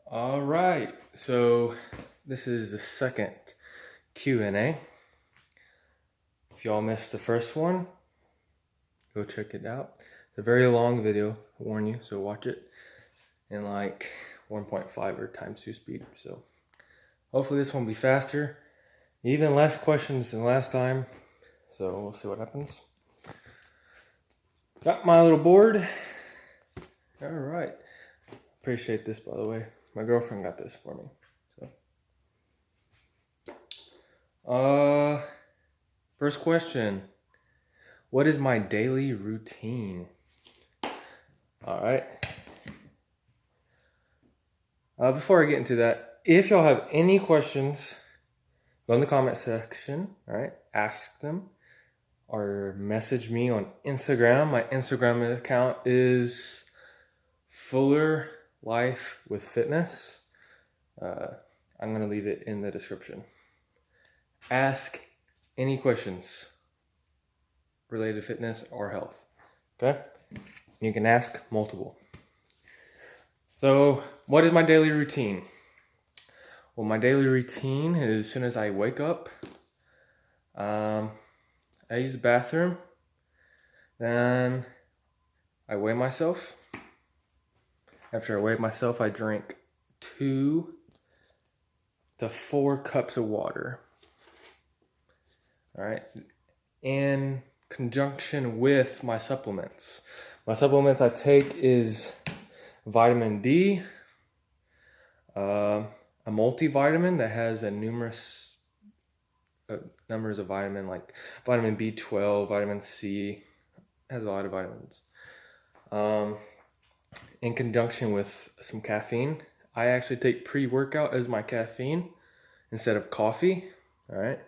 All right, so this is the second Q&A. If y'all missed the first one, go check it out. It's a very long video, I warn you, so watch it in like 1.5 or times 2 speed. So hopefully this one will be faster, even less questions than last time. So we'll see what happens. Got my little board. All right, appreciate this, by the way. My girlfriend got this for me. First question. What is my daily routine? All right. Before I get into that, if y'all have any questions, go in the comment section, all right? Ask them or message me on Instagram. My Instagram account is Fuller Life with Fitness. I'm going to leave it in the description. Ask any questions related to fitness or health, okay? You can ask multiple. So, what is my daily routine? Well, my daily routine is as soon as I wake up, I use the bathroom, then I weigh myself. After I weigh myself, I drink 2 to 4 cups of water. All right, in conjunction with my supplements. My supplements I take is vitamin D, a multivitamin that has a numerous numbers of vitamin, like vitamin B12, vitamin C, has a lot of vitamins. In conjunction with some caffeine. I actually take pre-workout as my caffeine instead of coffee, all right?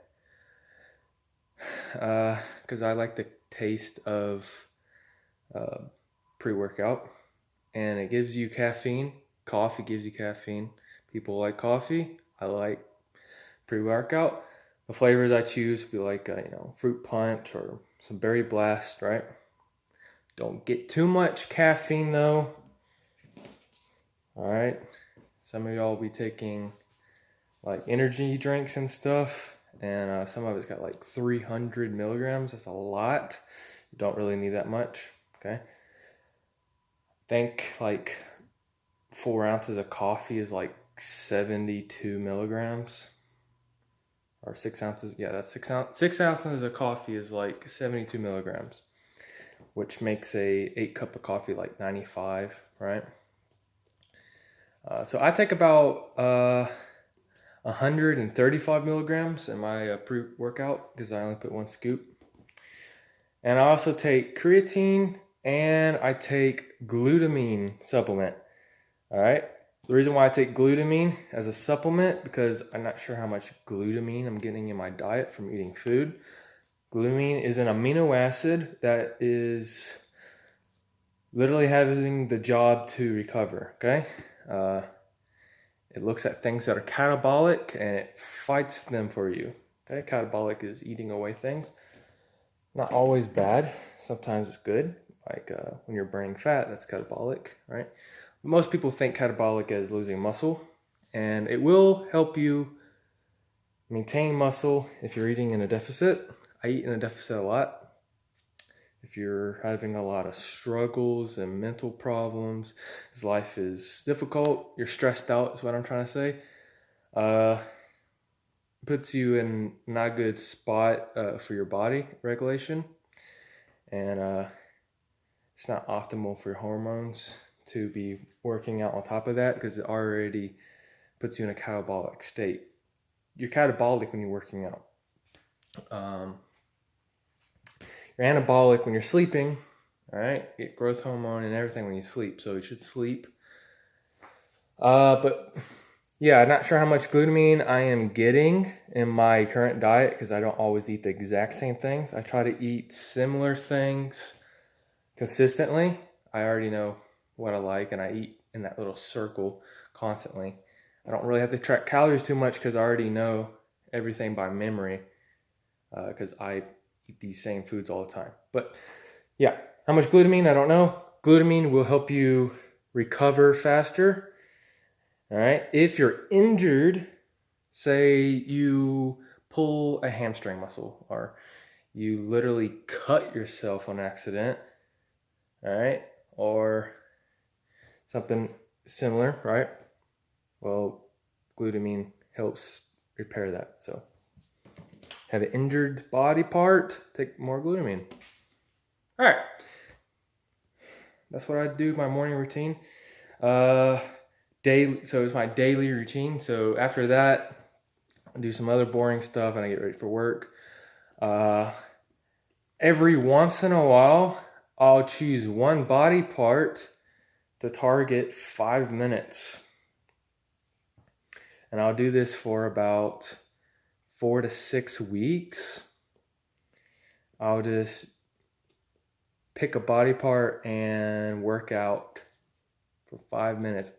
Because I like the taste of pre-workout, and it gives you caffeine. Coffee gives you caffeine. People like coffee. I like pre-workout. The flavors I choose would be like fruit punch or some berry blast, right? Don't get too much caffeine though. All right. Some of y'all will be taking like energy drinks and stuff, and some of it's got like 300 milligrams. That's a lot. You don't really need that much. Okay. I think like 4 ounces of coffee is like 72 milligrams, or 6 ounces. Yeah, that's 6 ounces of coffee is like 72 milligrams, which makes a 8 cup of coffee like 95, right? So I take about 135 milligrams in my pre-workout because I only put 1 scoop. And I also take creatine, and I take glutamine supplement. All right. The reason why I take glutamine as a supplement, because I'm not sure how much glutamine I'm getting in my diet from eating food. Glutamine is an amino acid that is literally having the job to recover, okay? It looks at things that are catabolic and it fights them for you, okay? Catabolic is eating away things. Not always bad. Sometimes it's good. Like when you're burning fat, that's catabolic, right? Most people think catabolic as losing muscle, and it will help you maintain muscle if you're eating in a deficit. I eat in a deficit a lot. If you're having a lot of struggles and mental problems, because life is difficult, you're stressed out is what I'm trying to say, puts you in not a good spot for your body regulation, and it's not optimal for your hormones to be working out on top of that, because it already puts you in a catabolic state. You're catabolic when you're working out. You're anabolic when you're sleeping, all right? You get growth hormone and everything when you sleep, so you should sleep. But yeah, I'm not sure how much glutamine I am getting in my current diet because I don't always eat the exact same things. I try to eat similar things consistently. I already know what I like, and I eat in that little circle constantly. I don't really have to track calories too much because I already know everything by memory because I eat these same foods all the time. But yeah, how much glutamine, I don't know. Glutamine will help you recover faster. All right. If you're injured, say you pull a hamstring muscle or you literally cut yourself on accident, all right, or something similar, right? Well, glutamine helps repair that. So, have an injured body part, take more glutamine. All right. That's what I do, my morning routine. Daily, so it's my daily routine. So after that, I do some other boring stuff and I get ready for work. Every once in a while, I'll choose one body part to target 5 minutes. And I'll do this for about 4 to 6 weeks. I'll just pick a body part and work out for 5 minutes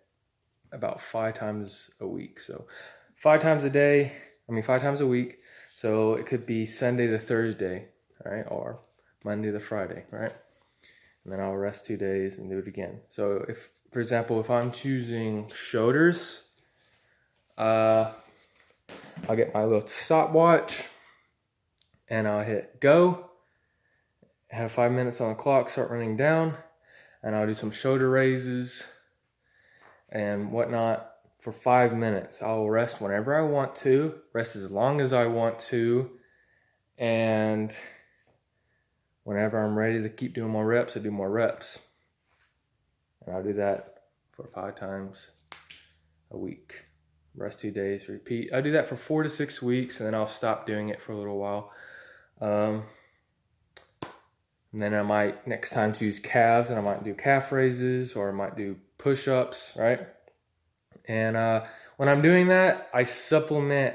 about 5 times a week. So 5 times a week. So it could be Sunday to Thursday, right? Or Monday to Friday, right? And then I'll rest 2 days and do it again. So if, for example, if I'm choosing shoulders, I'll get my little stopwatch and I'll hit go, have 5 minutes on the clock, start running down, and I'll do some shoulder raises and whatnot for 5 minutes. I'll rest whenever I want to, rest as long as I want to, and whenever I'm ready to keep doing more reps, I do more reps. And I'll do that for 5 times a week. Rest 2 days, repeat. I do that for 4 to 6 weeks, and then I'll stop doing it for a little while. And then I might next time choose calves, and I might do calf raises, or I might do push-ups, right? And when I'm doing that, I supplement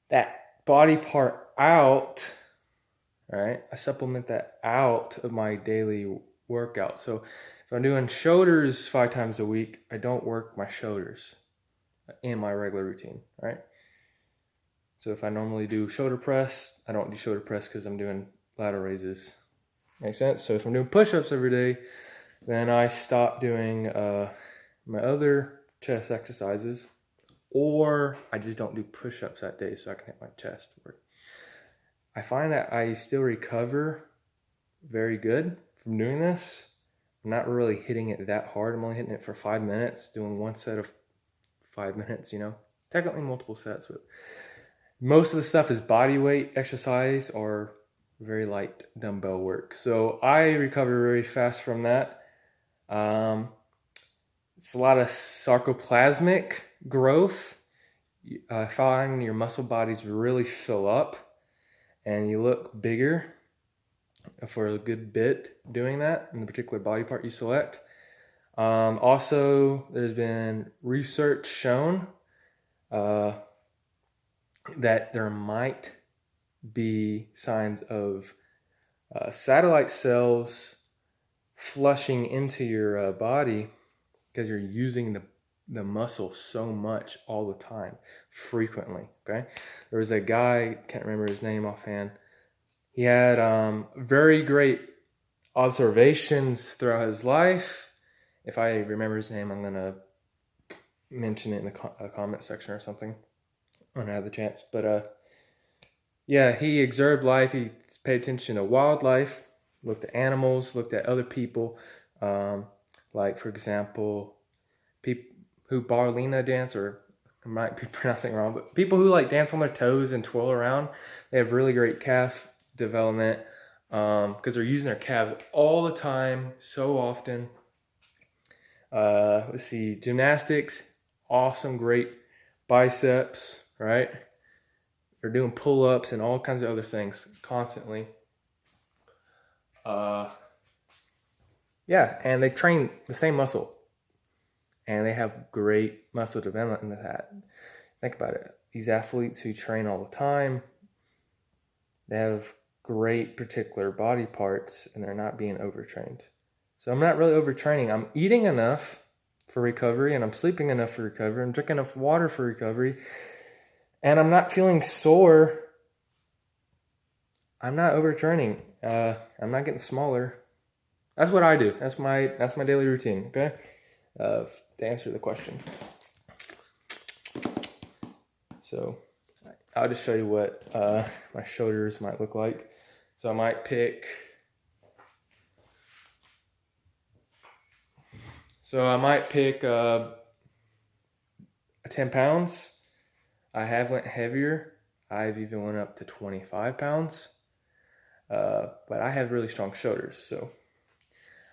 that body part out, right? I supplement that out of my daily workout. So if I'm doing shoulders 5 times a week, I don't work my shoulders in my regular routine, right? So if I normally do shoulder press, I don't do shoulder press because I'm doing lateral raises. Make sense? So if I'm doing push-ups every day, then I stop doing my other chest exercises, or I just don't do push-ups that day so I can hit my chest work. I find that I still recover very good from doing this. I'm not really hitting it that hard. I'm only hitting it for 5 minutes, doing one set of 5 minutes, technically multiple sets, but most of the stuff is body weight exercise or very light dumbbell work. So I recover very fast from that. It's a lot of sarcoplasmic growth. I find your muscle bodies really fill up and you look bigger for a good bit doing that in the particular body part you select. Also, there's been research shown that there might be signs of satellite cells flushing into your body because you're using the muscle so much all the time, frequently, okay? There was a guy, can't remember his name offhand, he had very great observations throughout his life. If I remember his name, I'm going to mention it in the comment section or something when I have the chance. But yeah, he observed life. He paid attention to wildlife, looked at animals, looked at other people. Like, for example, people who ballerina dance, or I might be pronouncing it wrong, but people who like dance on their toes and twirl around, they have really great calf development because they're using their calves all the time, so often. Let's see, gymnastics, awesome, great biceps, right? They're doing pull-ups and all kinds of other things constantly. Yeah, and they train the same muscle. And they have great muscle development in that. Think about it. These athletes who train all the time, they have great particular body parts and they're not being overtrained. So I'm not really overtraining. I'm eating enough for recovery and I'm sleeping enough for recovery. I'm drinking enough water for recovery. And I'm not feeling sore. I'm not overtraining. I'm not getting smaller. That's what I do. That's my daily routine, okay? To answer the question. So I'll just show you what my shoulders might look like. So I might pick, a 10 pounds. I have went heavier. I've even went up to 25 pounds. But I have really strong shoulders, so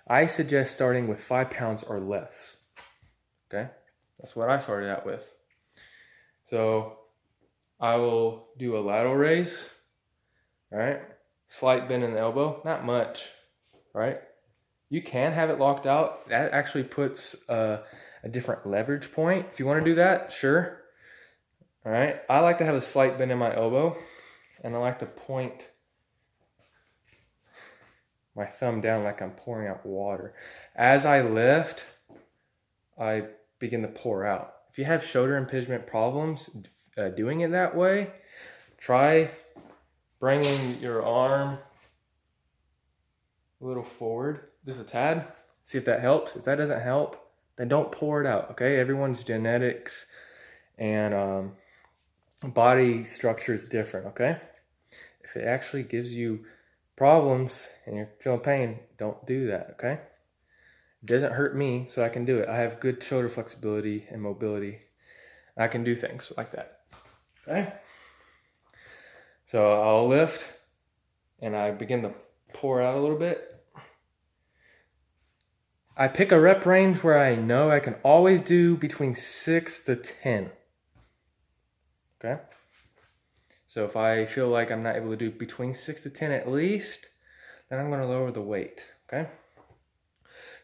I suggest starting with 5 pounds or less. Okay, that's what I started out with. So I will do a lateral raise. All right, slight bend in the elbow, not much. All right, you can have it locked out. That actually puts a different leverage point. If you want to do that, sure. All right, I like to have a slight bend in my elbow, and I like to point my thumb down like I'm pouring out water. As I lift, I begin to pour out. If you have shoulder impingement problems doing it that way, try bringing your arm a little forward, just a tad. See if that helps. If that doesn't help, then don't pour it out, okay? Everyone's genetics and body structure is different, okay? If it actually gives you problems and you're feeling pain, don't do that, okay? It doesn't hurt me, so I can do it. I have good shoulder flexibility and mobility. I can do things like that, okay? So I'll lift and I begin to pour out a little bit. I pick a rep range where I know I can always do between 6 to 10, okay? So if I feel like I'm not able to do between 6 to 10 at least, then I'm going to lower the weight, okay?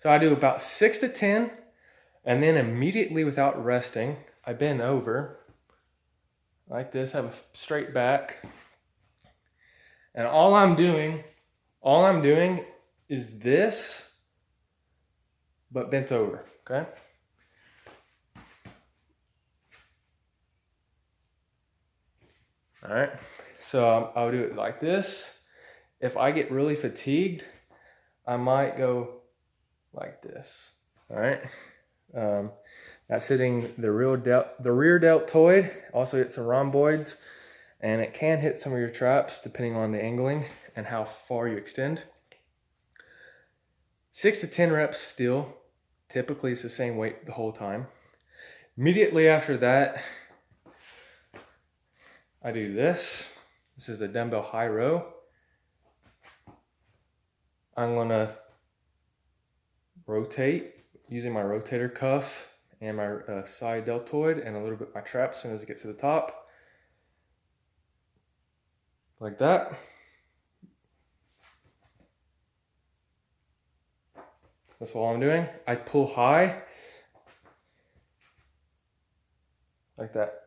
So I do about 6 to 10, and then immediately without resting, I bend over like this, have a straight back. And all I'm doing is this, but bent over, okay? All right, so I'll do it like this. If I get really fatigued, I might go like this, all right? That's hitting the rear deltoid, also hits the rhomboids, and it can hit some of your traps depending on the angling and how far you extend. 6 to 10 reps still. Typically it's the same weight the whole time. Immediately after that, I do this. This is a dumbbell high row. I'm gonna rotate using my rotator cuff and my side deltoid and a little bit my trap as soon as it gets to the top. Like that. That's all I'm doing. I pull high. Like that.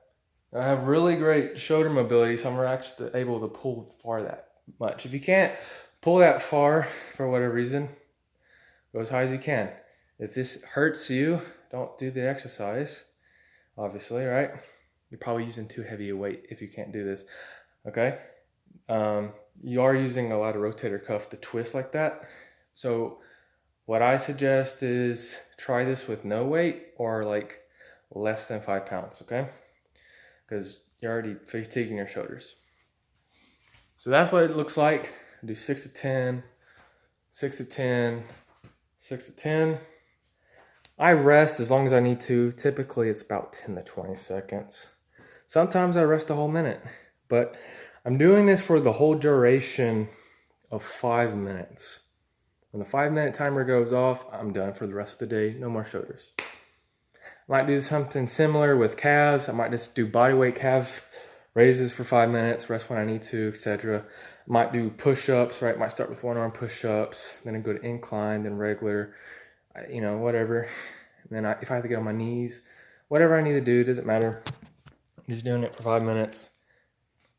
I have really great shoulder mobility, so I'm actually able to pull far that much. If you can't pull that far for whatever reason, go as high as you can. If this hurts you, don't do the exercise, obviously, right? You're probably using too heavy a weight if you can't do this, okay? You are using a lot of rotator cuff to twist like that. So what I suggest is try this with no weight or like less than 5 pounds, okay? Because you're already fatiguing your shoulders. So that's what it looks like. Do 6 to 10, 6 to 10, 6 to 10. I rest as long as I need to. Typically it's about 10 to 20 seconds. Sometimes I rest a whole minute, but I'm doing this for the whole duration of 5 minutes. When the 5-minute timer goes off, I'm done for the rest of the day. No more shoulders. Might do something similar with calves. I might just do bodyweight calf raises for 5 minutes, rest when I need to, etc. Might do push-ups, right? Might start with one arm push-ups, then I go to incline, then regular, you know, whatever. And then if I have to get on my knees, whatever I need to do, doesn't matter. I'm just doing it for 5 minutes.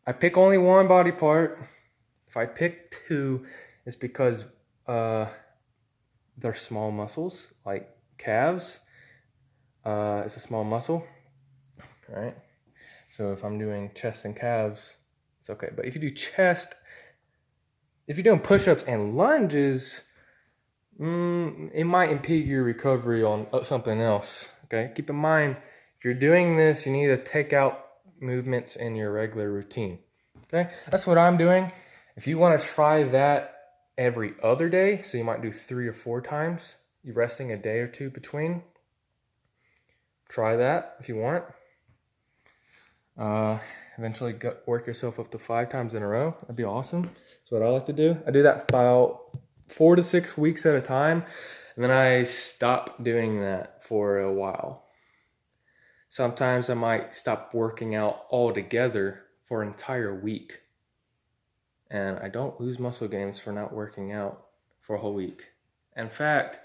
I pick only one body part. If I pick two, it's because they're small muscles, like calves. It's a small muscle, right? So if I'm doing chest and calves, it's okay. But if you do chest, if you're doing push-ups and lunges, it might impede your recovery on something else, okay? Keep in mind, if you're doing this, you need to take out movements in your regular routine. Okay, that's what I'm doing. If you want to try that every other day, so you might do 3 or 4 times, you resting a day or two between, try that if you want. Eventually work yourself up to 5 times in a row. That'd be awesome. That's what I like to do. I do that about 4 to 6 weeks at a time, and then I stop doing that for a while. Sometimes I might stop working out altogether for an entire week. And I don't lose muscle gains for not working out for a whole week. In fact,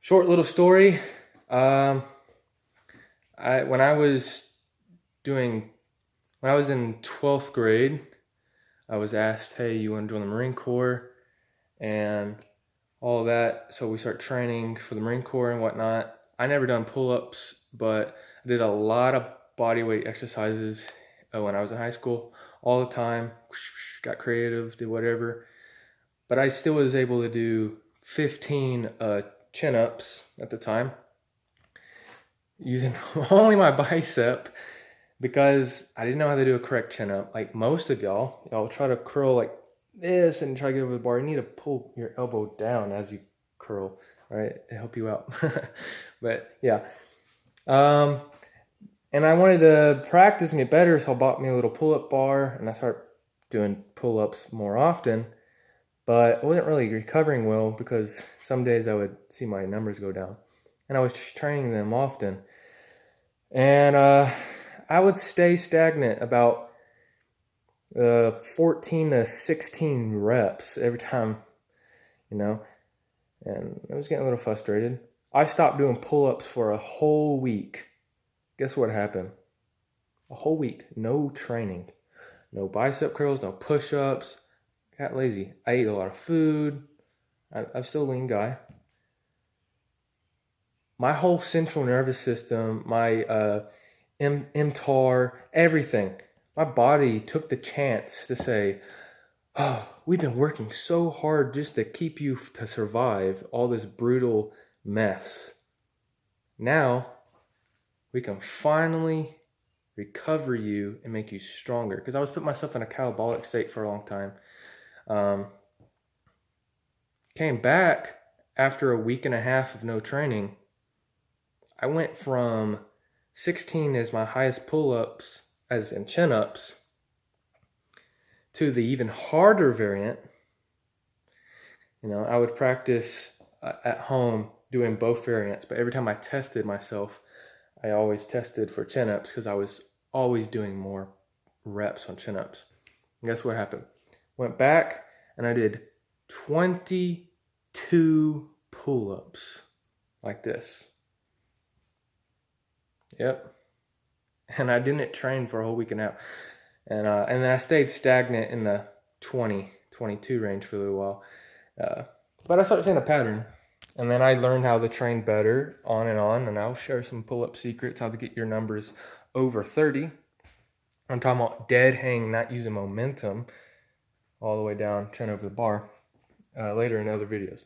short little story. When I was in 12th grade, I was asked, hey, you want to join the Marine Corps and all that. So we start training for the Marine Corps and whatnot. I never done pull-ups, but I did a lot of body weight exercises when I was in high school, all the time. Got creative, did whatever. But I still was able to do 15 chin-ups at the time, using only my bicep, because I didn't know how to do a correct chin-up. Like most of y'all try to curl like this and try to get over the bar. You need to pull your elbow down as you curl, right, to help you out. But yeah. And I wanted to practice and get better, so I bought me a little pull-up bar, and I started doing pull-ups more often. But I wasn't really recovering well because some days I would see my numbers go down. And I was training them often. And I would stay stagnant about 14 to 16 reps every time, and I was getting a little frustrated. I stopped doing pull-ups for a whole week. Guess what happened? A whole week, no training. No bicep curls, no push-ups. Got lazy. I ate a lot of food. I'm still a lean guy. My whole central nervous system, my mTOR, everything. My body took the chance to say, oh, we've been working so hard just to keep you to survive all this brutal mess. Now, we can finally recover you and make you stronger. Because I was putting myself in a catabolic state for a long time. Came back after a week and a half of no training. I went from 16 as my highest pull-ups, as in chin-ups, to the even harder variant. I would practice at home doing both variants, but every time I tested myself, I always tested for chin-ups because I was always doing more reps on chin-ups. And guess what happened? Went back and I did 22 pull-ups like this. Yep. And I didn't train for a whole week and a half. And then I stayed stagnant in the 20, 22 range for a little while. But I started seeing a pattern. And then I learned how to train better on, and I'll share some pull-up secrets, how to get your numbers over 30. I'm talking about dead hang, not using momentum, all the way down, chin over the bar, later in other videos.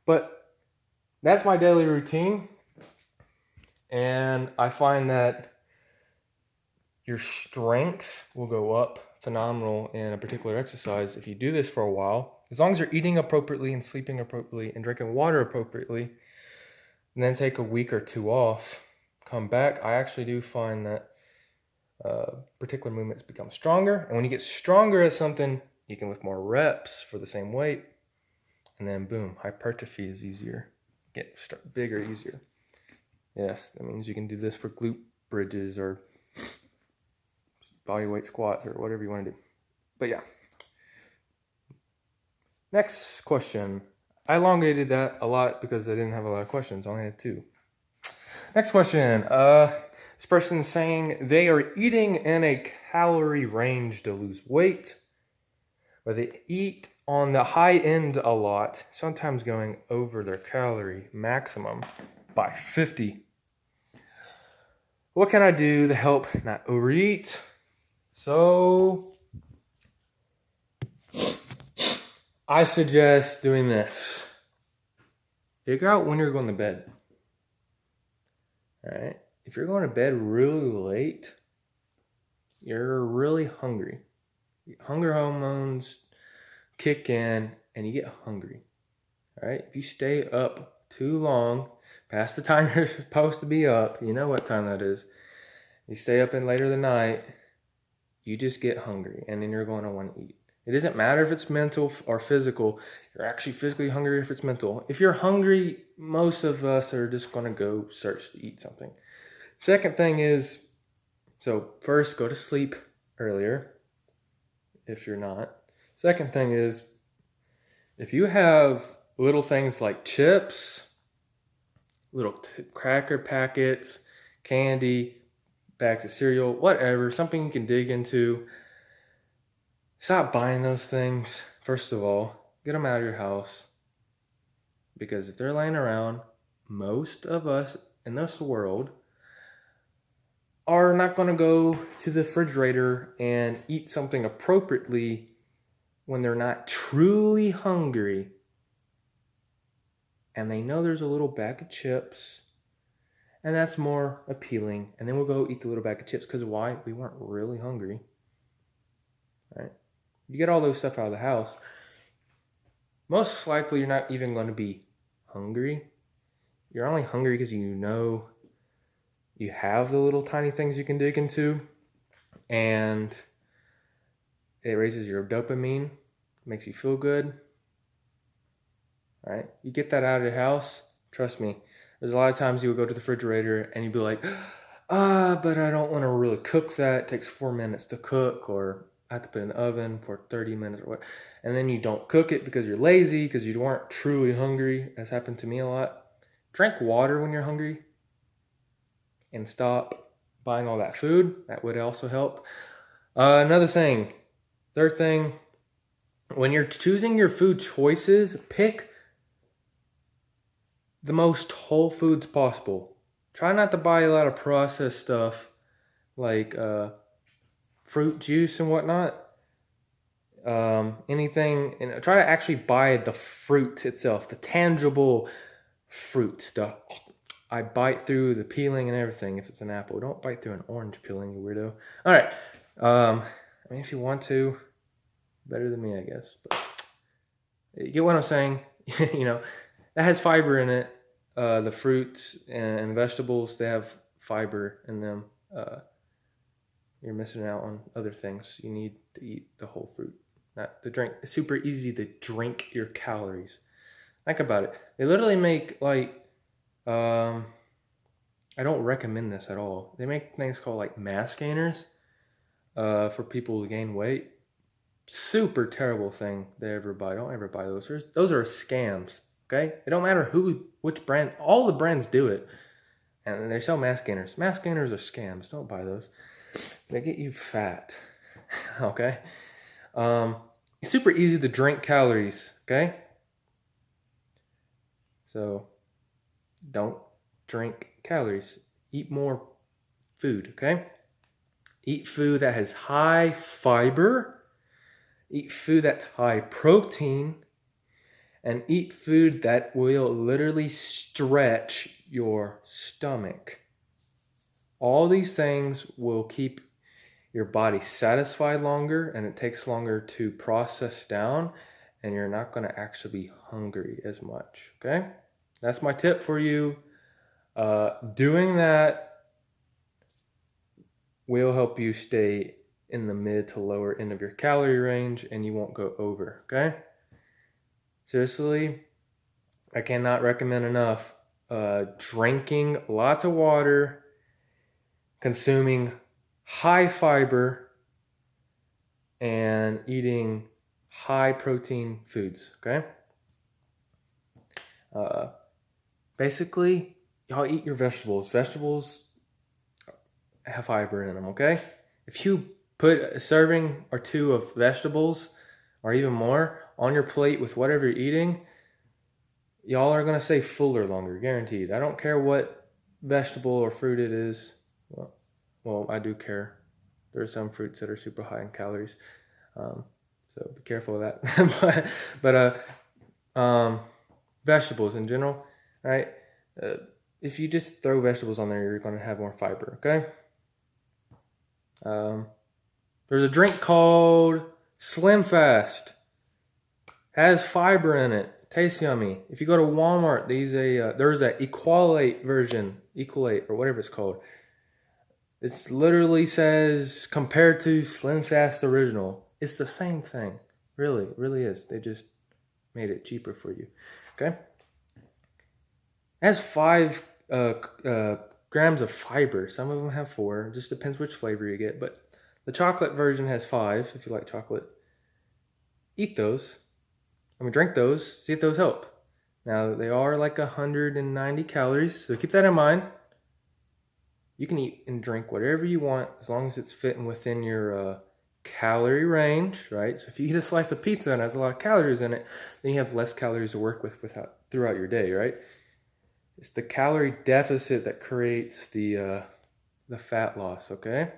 But that's my daily routine. And I find that your strength will go up phenomenal in a particular exercise if you do this for a while. As long as you're eating appropriately and sleeping appropriately and drinking water appropriately, and then take a week or two off, come back, I actually do find that particular movements become stronger. And when you get stronger at something, you can lift more reps for the same weight. And then boom, hypertrophy is easier. Get bigger, easier. Yes, that means you can do this for glute bridges or body weight squats or whatever you want to do. But yeah. Next question. I elongated that a lot because I didn't have a lot of questions. I only had 2. Next question. This person's saying they are eating in a calorie range to lose weight, but they eat on the high end a lot, sometimes going over their calorie maximum by 50. What can I do to help not overeat? So I suggest doing this. Figure out when you're going to bed. All right. If you're going to bed really late, you're really hungry. Hunger hormones kick in and you get hungry. All right? If you stay up too long, past the time you're supposed to be up, you know what time that is. You stay up in later the night, you just get hungry and then you're going to want to eat. It doesn't matter if it's mental or physical. You're actually physically hungry if it's mental. If you're hungry, most of us are just going to go search to eat something. Second thing is, so first, go to sleep earlier if you're not. Second thing is, if you have little things like chips, little cracker packets, candy, bags of cereal, whatever, something you can dig into, stop buying those things. First of all, get them out of your house. Because if they're laying around, most of us in this world are not going to go to the refrigerator and eat something appropriately when they're not truly hungry. And they know there's a little bag of chips, and that's more appealing. And then we'll go eat the little bag of chips because why? We weren't really hungry. Right? You get all those stuff out of the house, most likely you're not even going to be hungry. You're only hungry because you know you have the little tiny things you can dig into, and it raises your dopamine, makes you feel good. Right? You get that out of your house, trust me. There's a lot of times you'll go to the refrigerator and you'll be like, but I don't want to really cook that. It takes 4 minutes to cook, or I have to put it in the oven for 30 minutes or what. And then you don't cook it because you're lazy, because you weren't truly hungry. That's happened to me a lot. Drink water when you're hungry and stop buying all that food. That would also help. Another thing, third thing, when you're choosing your food choices, pick the most whole foods possible. Try not to buy a lot of processed stuff like fruit juice and whatnot. Anything, and try to actually buy the fruit itself, the tangible fruit. I bite through the peeling and everything. If it's an apple, don't bite through an orange peeling, you weirdo. All right. I mean, if you want to, better than me, I guess. But you get what I'm saying. You know, that has fiber in it. The fruits and vegetables, they have fiber in them. You're missing out on other things. You need to eat the whole fruit, not the drink. It's super easy to drink your calories. Think about it. They literally make like, I don't recommend this at all. They make things called like mass gainers for people to gain weight. Super terrible thing they ever buy. Don't ever buy those. Those are scams. Okay? It don't matter which brand. All the brands do it, and they sell mass gainers. Mass gainers are scams. Don't buy those. They get you fat. Okay? It's super easy to drink calories. Okay? So don't drink calories. Eat more food. Okay? Eat food that has high fiber. Eat food that's high protein. And eat food that will literally stretch your stomach. All these things will keep your body satisfied longer, and it takes longer to process down, and you're not going to actually be hungry as much. Okay? That's my tip for you. Doing that will help you stay in the mid to lower end of your calorie range, and you won't go over. Okay? Seriously, I cannot recommend enough drinking lots of water, consuming high fiber, and eating high protein foods, okay? Basically, y'all eat your vegetables. Vegetables have fiber in them, okay? If you put a serving or two of vegetables, or even more, on your plate with whatever you're eating, y'all are going to stay fuller longer, guaranteed. I don't care what vegetable or fruit it is. Well, I do care. There are some fruits that are super high in calories. So be careful of that. but vegetables in general, right? If you just throw vegetables on there, you're going to have more fiber, okay? There's a drink called Slim Fast. Has fiber in it. Tastes yummy. If you go to Walmart, there's a Equalate version, Equalate or whatever it's called. It literally says compared to Slim Fast original. It's the same thing. Really, really is. They just made it cheaper for you. Okay. It has 5 grams of fiber. Some of them have 4. It just depends which flavor you get. But the chocolate version has 5 if you like chocolate. Eat those. Drink those. See if those help. Now, they are like 190 calories, so keep that in mind. You can eat and drink whatever you want as long as it's fitting within your calorie range, right? So if you eat a slice of pizza and it has a lot of calories in it, then you have less calories to work with throughout your day, right? It's the calorie deficit that creates the fat loss, okay?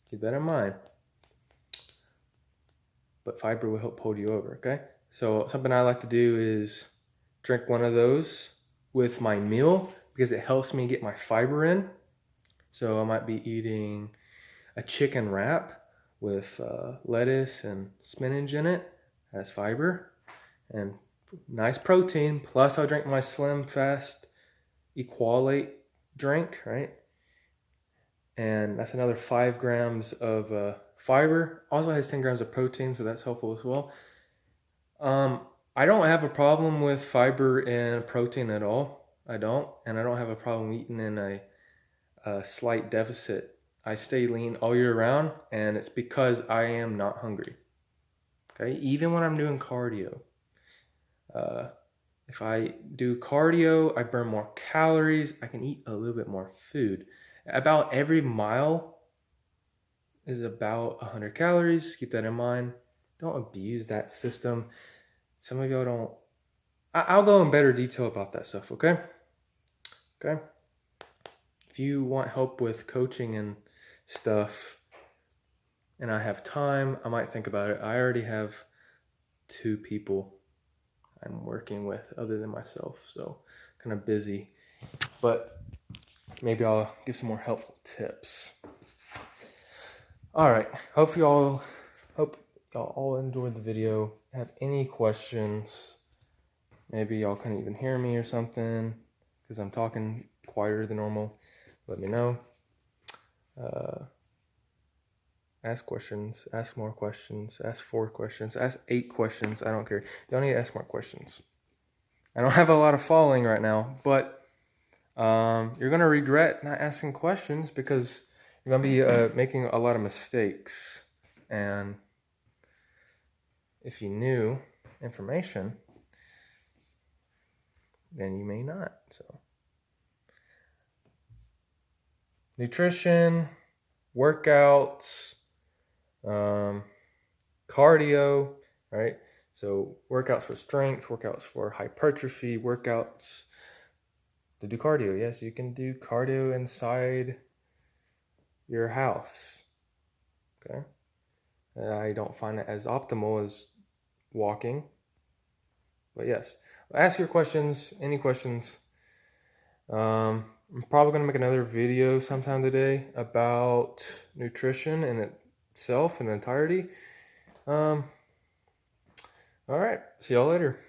Keep that in mind. But fiber will help hold you over, okay? So something I like to do is drink one of those with my meal because it helps me get my fiber in. So I might be eating a chicken wrap with lettuce and spinach in it. Has fiber and nice protein. Plus I'll drink my Slim Fast Equalate drink, right? And that's another 5 grams of fiber. Also has 10 grams of protein, so that's helpful as well. I don't have a problem with fiber and protein at all. I don't. And I don't have a problem eating in a slight deficit. I stay lean all year round, and it's because I am not hungry. Okay? Even when I'm doing cardio. If I do cardio, I burn more calories. I can eat a little bit more food. About every mile is about 100 calories. Keep that in mind. Don't abuse that system. Some of y'all don't. I'll go in better detail about that stuff, okay? Okay? If you want help with coaching and stuff, and I have time, I might think about it. I already have 2 people I'm working with other than myself, so kind of busy. But maybe I'll give some more helpful tips. All right. Hope y'all all enjoyed the video. Have any questions? Maybe y'all couldn't even hear me or something because I'm talking quieter than normal. Let me know. Ask questions. Ask more questions. Ask 4 questions. Ask 8 questions. I don't care. You don't need to ask more questions. I don't have a lot of following right now, but you're going to regret not asking questions because you're going to be making a lot of mistakes. And if you knew information, then you may not. So, nutrition, workouts, cardio, right? So workouts for strength, workouts for hypertrophy, workouts to do cardio. Yes, you can do cardio inside your house. Okay. I don't find it as optimal as walking. But yes, ask your questions, any questions. I'm probably going to make another video sometime today about nutrition in itself in entirety. All right, see y'all later.